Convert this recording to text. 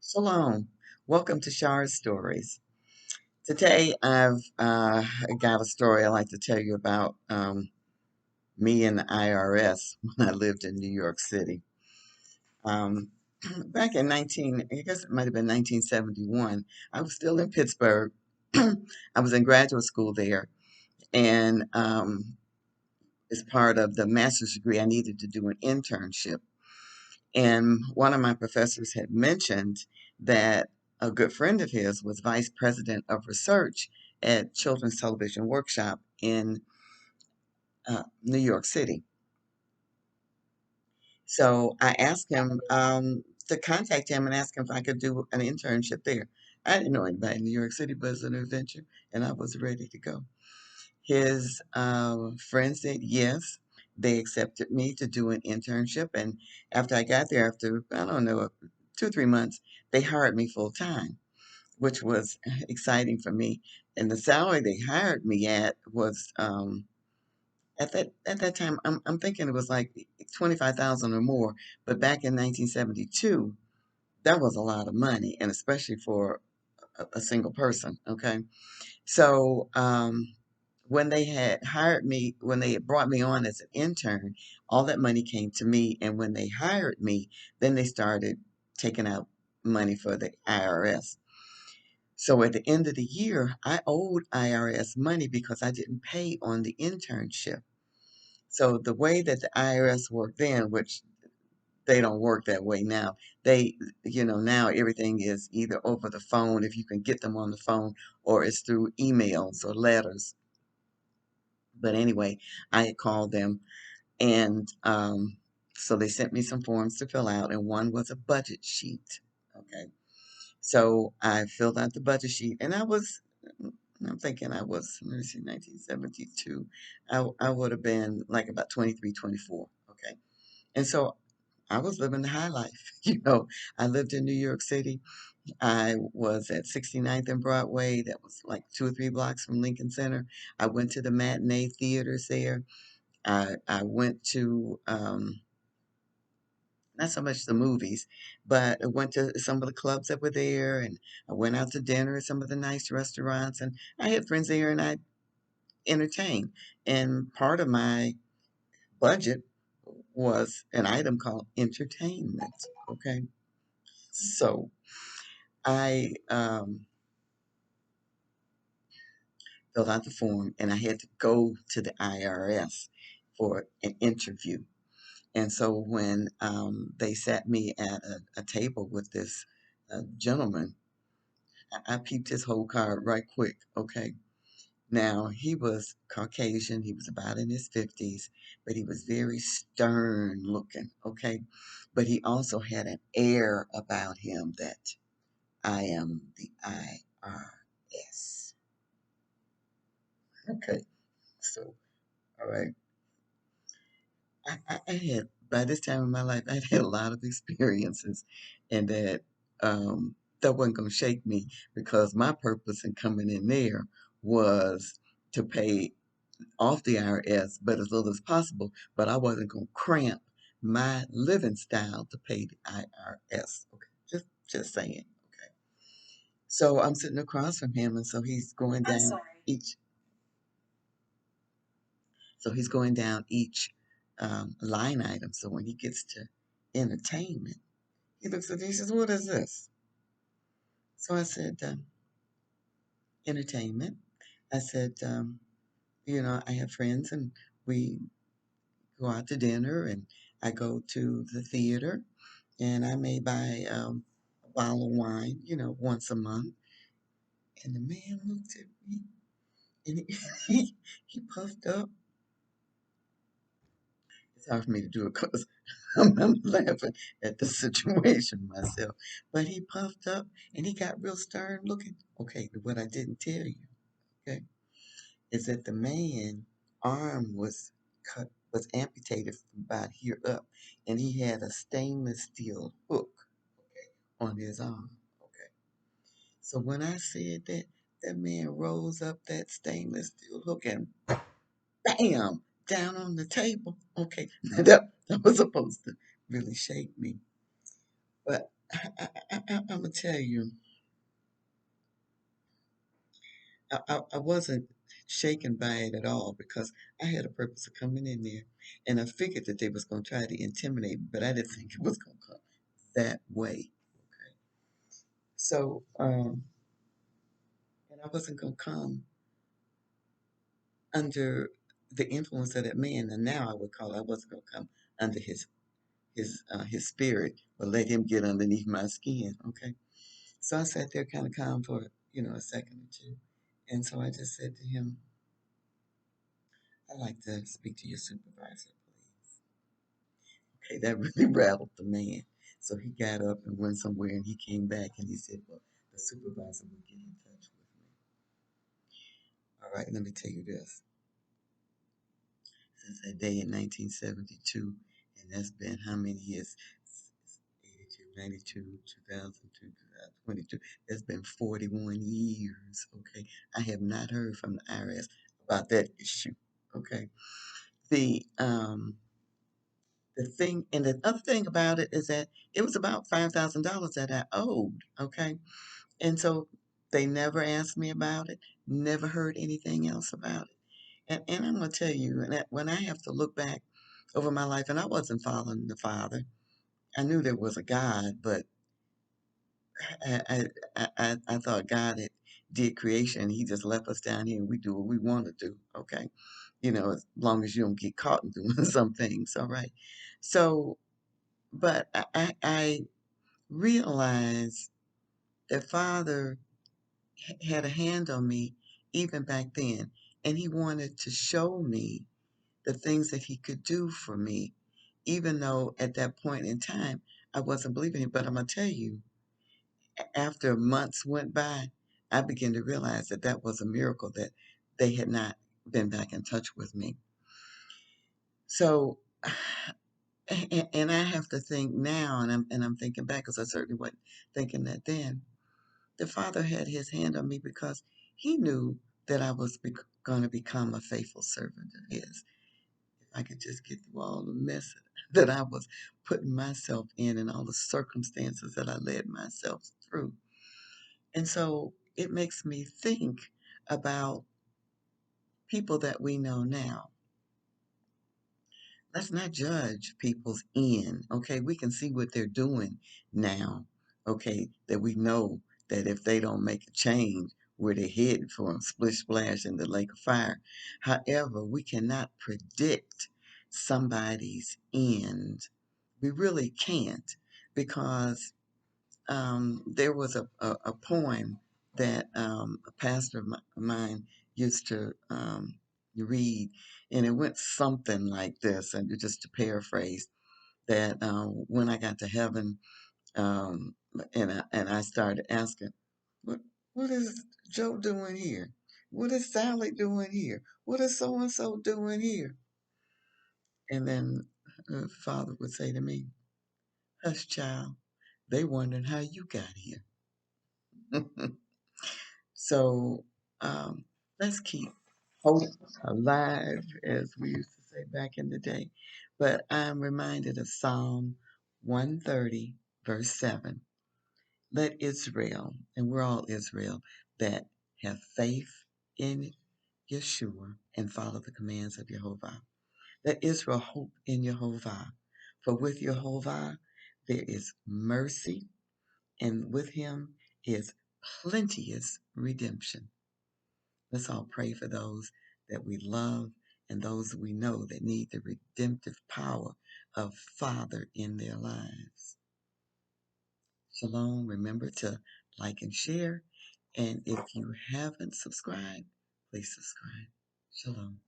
Shalom. Welcome to Shar's Stories. Today I've got a story I'd like to tell you about me and the IRS when I lived in New York City. Um, Back in I guess it might have been 1971, I was still in Pittsburgh. I was in graduate school there, and as part of the master's degree, I needed to do an internship. And one of my professors had mentioned that a good friend of his was vice president of research at Children's Television Workshop in New York City. So I asked him to contact him and ask him if I could do an internship there. I didn't know anybody in New York City, but it was an adventure, and I was ready to go. His friend said yes. They accepted me to do an internship, and after I got there, after I don't know 2 3 months, they hired me full time, which was exciting for me. And the salary they hired me at was at that time I'm thinking it was like 25,000 or more, but back in 1972, that was a lot of money, and especially for a single person. Okay, so when they had hired me, when they had brought me on as an intern, all that money came to me. And when they hired me, then they started taking out money for the IRS. So at the end of the year, I owed IRS money because I didn't pay on the internship. So the way that the IRS worked then, which they don't work that way now, now everything is either over the phone, if you can get them on the phone, or it's through emails or letters. But anyway, I had called them, and so they sent me some forms to fill out, and one was a budget sheet. Okay. So I filled out the budget sheet, and I'm thinking let me see, 1972. I would have been like about 23, 24. Okay. And so I was living the high life. I lived in New York City. I was at 69th and Broadway. That was like 2 or 3 blocks from Lincoln Center. I went to the matinee theaters there. I went to not so much the movies, but I went to some of the clubs that were there, and I went out to dinner at some of the nice restaurants, and I had friends there, and I entertained. And part of my budget was an item called entertainment. Okay, so I filled out the form, and I had to go to the IRS for an interview. And so when they sat me at a table with this gentleman, I peeped his whole card right quick. Okay. Now, he was Caucasian. He was about in his 50s, but he was very stern looking. Okay. But he also had an air about him that I am the IRS. Okay. So, all right. I had, by this time in my life, I'd had a lot of experiences, and that wasn't going to shake me, because my purpose in coming in there was to pay off the IRS, but as little as possible. But I wasn't going to cramp my living style to pay the IRS. Okay, just saying. Okay, so I'm sitting across from him, and so he's going down each. So he's going down each line item. So when he gets to entertainment, he looks at me. He says, "What is this?" So I said, "Entertainment." I said, "I have friends, and we go out to dinner, and I go to the theater, and I may buy a bottle of wine, once a month." And the man looked at me, and he puffed up. It's hard for me to do it because I'm laughing at the situation myself. But he puffed up, and he got real stern looking. Okay, what I didn't tell you, okay, is that the man arm was amputated from about here up, and he had a stainless steel hook, okay, on his arm. Okay. So when I said that, that man rose up that stainless steel hook and bam, down on the table. Okay. That was supposed to really shake me. But I'm gonna tell you, I wasn't shaken by it at all because I had a purpose of coming in there, and I figured that they was gonna try to intimidate me, but I didn't think it was gonna come that way. Okay, so and I wasn't gonna come under the influence of that man, and now I would call it, I wasn't gonna come under his spirit, but let him get underneath my skin. Okay, so I sat there kind of calm for a second or two, and so I just said to him, "I'd like to speak to your supervisor, please." Okay, that really rattled the man. So he got up and went somewhere, and he came back and he said, "Well, the supervisor will get in touch with me." All right, let me tell you this. Since that day in 1972, and that's been how many years? 82, 92, 2002, 2022. That's been 41 years. Okay, I have not heard from the IRS about that issue. Okay, the um the thing, and the other thing about it is that it was about $5,000 that I owed. Okay, and so they never asked me about it. Never heard anything else about it. And I'm gonna tell you, and that when I have to look back over my life, and I wasn't following the Father. I knew there was a God, but I thought God had did creation. He just left us down here and we do what we want to do. Okay. As long as you don't get caught in doing some things. All right. So, but I realized that Father had a hand on me even back then. And he wanted to show me the things that he could do for me, even though at that point in time I wasn't believing it. But I'm going to tell you, after months went by, I began to realize that that was a miracle that they had not been back in touch with me. So, and I have to think now, and I'm thinking back because I certainly wasn't thinking that then. The Father had His hand on me because He knew that I was going to become a faithful servant of His. If I could just get through all the mess that I was putting myself in and all the circumstances that I led myself through. And so it makes me think about people that we know now. Let's not judge people's end, okay? We can see what they're doing now, okay? That we know that if they don't make a change, where they're headed for a splish splash in the lake of fire. However, we cannot predict somebody's end. We really can't because there was a poem that a pastor of mine used to read, and it went something like this, and just to paraphrase, that when I got to heaven, um, and I started asking, what what is Joe doing here? What is Sally doing here? What is so and so doing here? And then Father would say to me, "Hush, child. They wondering how you got here." So um, let's keep hope alive, as we used to say back in the day. But I'm reminded of Psalm 130, verse 7. Let Israel, and we're all Israel, that have faith in Yeshua and follow the commands of Jehovah. Let Israel hope in Jehovah. For with Jehovah there is mercy, and with him is plenteous redemption. Let's all pray for those that we love and those we know that need the redemptive power of Father in their lives. Shalom. Remember to like and share. And if you haven't subscribed, please subscribe. Shalom.